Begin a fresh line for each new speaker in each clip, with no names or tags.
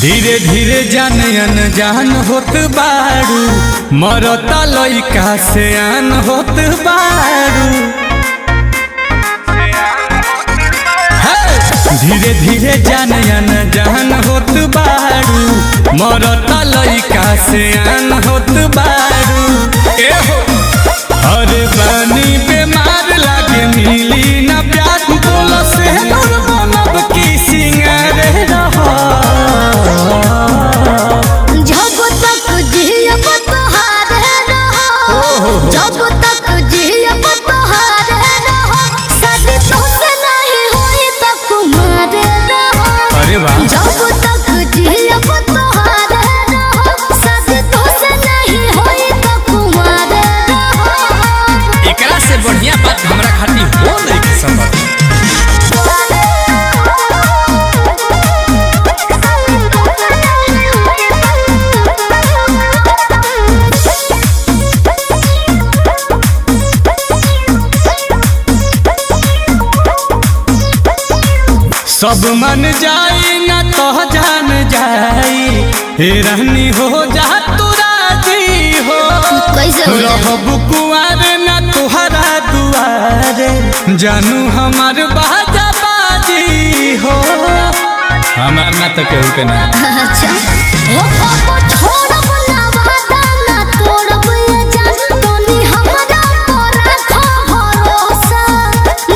धीरे धीरे जान अनजान होत बारू, मरता लइका से आन होत बारू। धीरे धीरे जान अनजान होत बारू, मरता लइका से आन होत बारू। अरे बानी बेमार लागे मिली ना प्यार, बोलो से दूर बनब की सिंगार रहा।
जब तक जियब तोहारे रहो, जब तक जियब तोहारे रहो, शादी तोसे नहीं होई त कुमार रहो।
अरे वाह।
जब तक जियब तोहारे रहो, शादी तोसे नहीं होई त कुमार रहो।
एकरा से बढ़िया बात हमरा खातिर हो नहीं के संभव। सब मन जाई ना तो जान जाई, हे रहनी हो जा तू राजी हो।
कैसे हो जाए?
रहब कुआर ना तुहरा दुआरे, जानू हमार बाजा बाजी हो। हमार ना तो केहू के ना।
अच्छा ओ छोड़ब ना वादा ना तोड़ब ये जान, तोनी हमरा पर रखो भरोसा।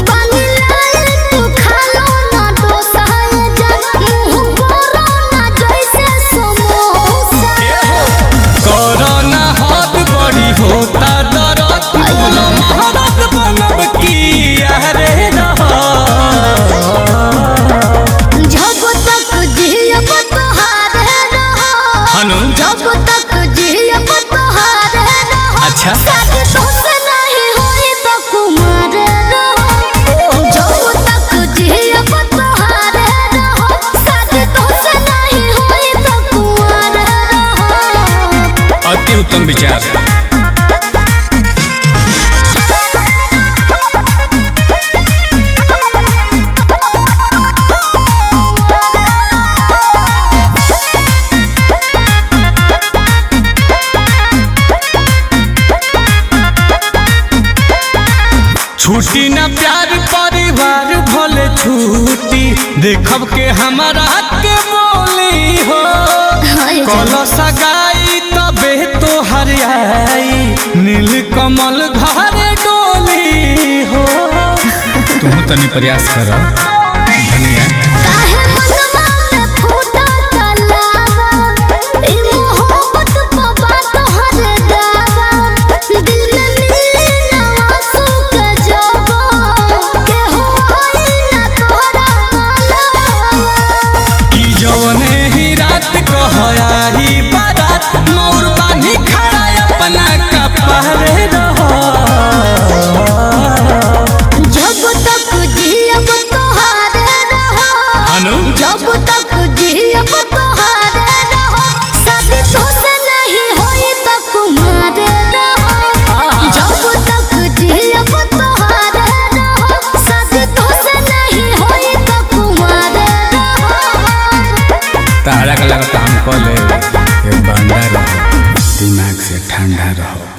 बानी लाल तू खालो ना डोसा ये जान, मुंह बोरो ना जैसे समोसा।
कोरोना हाथ बड़ी होता दरद, बोलो महारत बनब की यारे रहा।
जब तक जियब तोहारे रहो,
हनु
जब तक जियब तोहारे रहो।
अच्छा।
शादी तोसे नहीं होई त कुमार रहो। जब तक जियब तोहारे रहो, शादी तोसे नहीं होई त कुमार रहो।
अति उत्तम विचार। छूटी ना प्यार परिवार भले छूटी, देखब के हमारा के बोली हो। कलो सगाई तबे तो हरियाई, नील कमल घर डोली हो। तुम तनी प्रयास करो धनिया।
काहे मनवा में फूटा तलावा, ई मोहब्बत बाबा तोहरे दावा। दिल में मिले ना आंसू के जवा, केहू होई ना तोहरा मालवा।
कि जौने ही रात कहयाही बारात, मोर बानी खड़ा अपना कपड़े रहो।
जब तक जियब तोहारे रहो,
हनु
जब तक जियब तोहारे रहो, शादी तोसे नहीं होई त कुमार रहो। जब तक जियब तोहारे रहो, शादी तोसे नहीं होई त कुमार रहो।
तारा का लगा काम कर ले, ये बंदा रहो, दिमाग से ठंडा रहो।